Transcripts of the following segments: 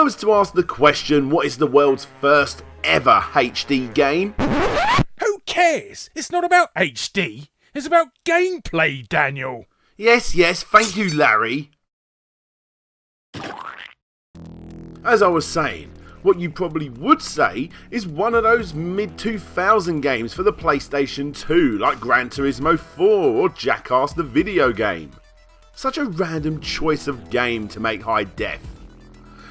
I was to ask the question, what is the world's first ever HD game? Who cares? It's not about HD. It's about gameplay, Daniel. Yes, thank you, Larry. As I was saying, what you probably would say is one of those mid-2000 games for the PlayStation 2, like Gran Turismo 4 or Jackass the video game. Such a random choice of game to make high def.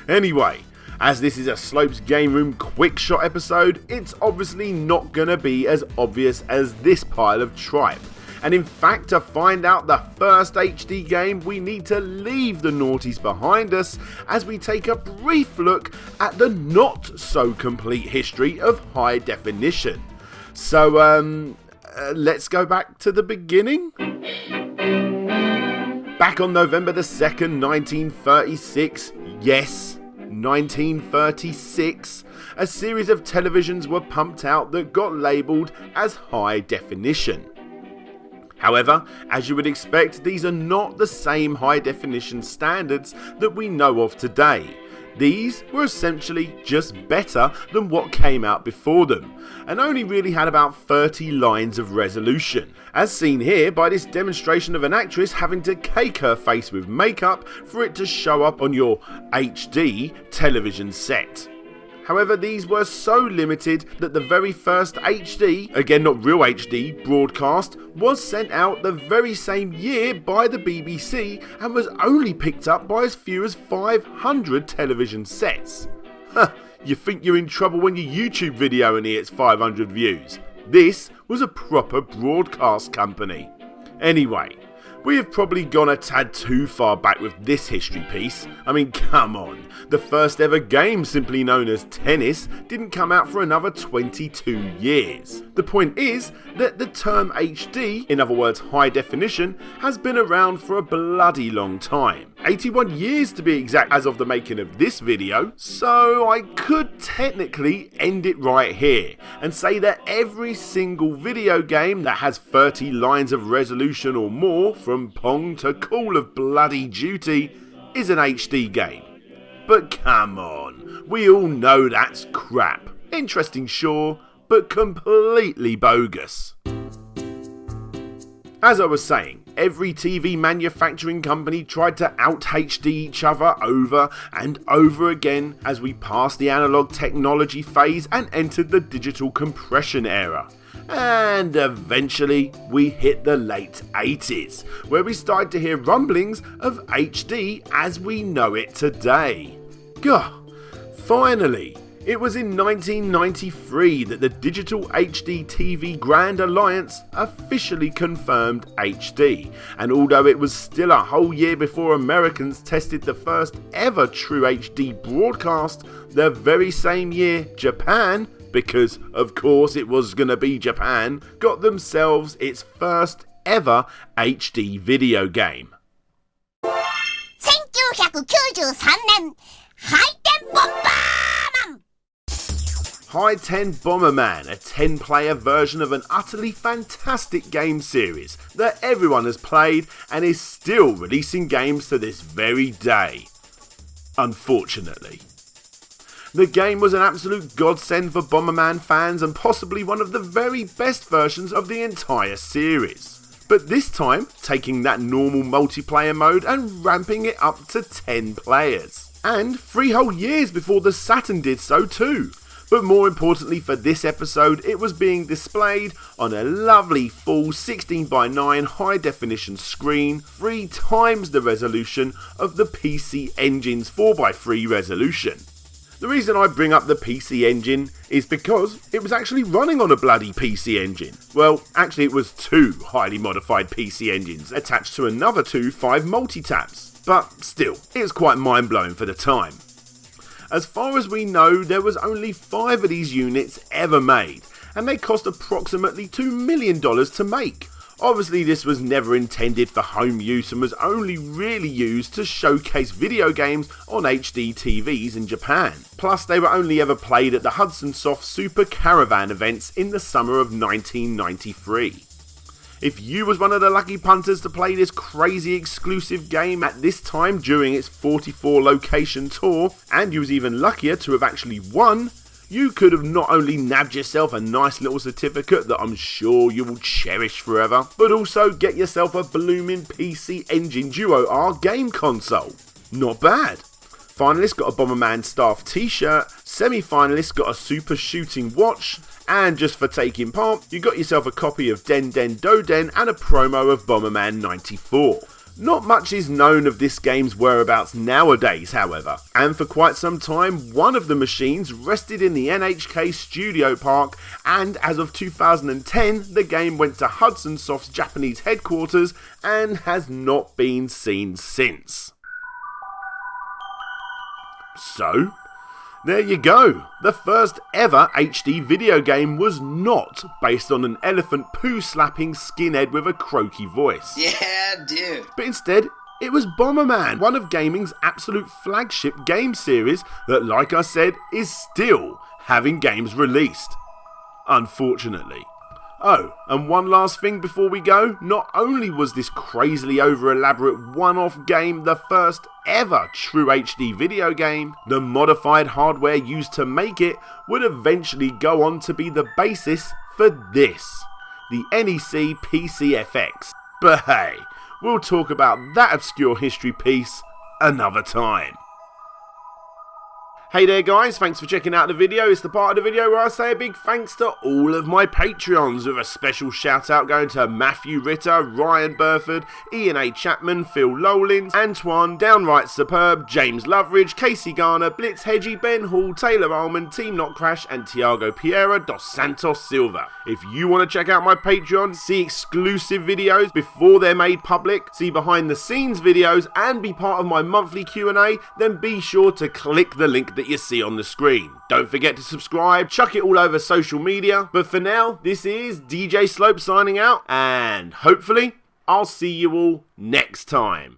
Anyway, as this is a Slopes Game Room quick shot episode, it's obviously not gonna be as obvious as this pile of tripe. And in fact, to find out the first HD game, we need to leave the noughties behind us as we take a brief look at the not so complete history of high definition. So, let's go back to the beginning. Back on November the 2nd, 1936, yes, 1936, a series of televisions were pumped out that got labelled as high definition. However, as you would expect, these are not the same high definition standards that we know of today. These were essentially just better than what came out before them, and only really had about 30 lines of resolution, as seen here by this demonstration of an actress having to cake her face with makeup for it to show up on your HD television set. However, these were so limited that the very first HD, again not real HD, broadcast was sent out the very same year by the BBC and was only picked up by as few as 500 television sets. You think you're in trouble when your YouTube video only hits 500 views. This was a proper broadcast company. Anyway, we have probably gone a tad too far back with this history piece. I mean, come on. The first ever game, simply known as tennis, didn't come out for another 22 years. The point is that the term HD, in other words high definition, has been around for a bloody long time. 81 years to be exact as of the making of this video, so I could technically end it right here and say that every single video game that has 30 lines of resolution or more, from Pong to Call of Bloody Duty, is an HD game. But come on, we all know that's crap. Interesting sure, but completely bogus. As I was saying, every TV manufacturing company tried to out-HD each other over and over again as we passed the analog technology phase and entered the digital compression era. And eventually we hit the late 80s, where we started to hear rumblings of HD as we know it today. Gah, finally! It was in 1993 that the Digital HD TV Grand Alliance officially confirmed HD, and although it was still a whole year before Americans tested the first ever true HD broadcast, the very same year Japan, because of course it was gonna be Japan, got themselves its first ever HD video game. 1993年High-10 Bomberman! High-10 Bomberman, a 10-player version of an utterly fantastic game series that everyone has played and is still releasing games to this very day. Unfortunately. The game was an absolute godsend for Bomberman fans and possibly one of the very best versions of the entire series. But this time, taking that normal multiplayer mode and ramping it up to 10 players. And 3 whole years before the Saturn did so too. But more importantly for this episode, it was being displayed on a lovely full 16:9 high definition screen, 3 times the resolution of the PC Engine's 4:3 resolution. The reason I bring up the PC Engine is because it was actually running on a bloody PC Engine. Well, actually it was 2 highly modified PC Engines attached to another 2 5 multi-taps. But still, it was quite mind-blowing for the time. As far as we know, there was only 5 of these units ever made, and they cost approximately $2 million to make. Obviously this was never intended for home use and was only really used to showcase video games on HD TVs in Japan. Plus they were only ever played at the Hudson Soft Super Caravan events in the summer of 1993. If you was one of the lucky punters to play this crazy exclusive game at this time during its 44 location tour, and you was even luckier to have actually won, you could have not only nabbed yourself a nice little certificate that I'm sure you will cherish forever, but also get yourself a blooming PC Engine Duo R game console. Not bad. Finalists got a Bomberman Staff t-shirt, semi-finalists got a Super Shooting watch, and just for taking part, you got yourself a copy of Den Den Do Den and a promo of Bomberman 94. Not much is known of this game's whereabouts nowadays, however, and for quite some time one of the machines rested in the NHK Studio Park, and as of 2010 the game went to Hudson Soft's Japanese headquarters and has not been seen since. So, there you go. The first ever HD video game was not based on an elephant poo slapping skinhead with a croaky voice. Yeah, dude. But instead, it was Bomberman, one of gaming's absolute flagship game series that, like I said, is still having games released. Unfortunately. Oh, and one last thing before we go, not only was this crazily over elaborate one-off game the first ever true HD video game, the modified hardware used to make it would eventually go on to be the basis for this, the NEC PCFX. But hey, we'll talk about that obscure history piece another time. Hey there guys, thanks for checking out the video. It's the part of the video where I say a big thanks to all of my Patreons, with a special shout out going to Matthew Ritter, Ryan Burford, Ian A. Chapman, Phil Lowlins, Antoine, Downright Superb, James Loveridge, Casey Garner, Blitz Hedgie, Ben Hall, Taylor Ullman, Team Not Crash and Tiago Piera dos Santos Silva. If you want to check out my Patreon, see exclusive videos before they're made public, see behind the scenes videos and be part of my monthly Q&A, then be sure to click the link that you see on the screen. Don't forget to subscribe, chuck it all over social media, but for now, this is DJ Slope signing out, and hopefully, I'll see you all next time.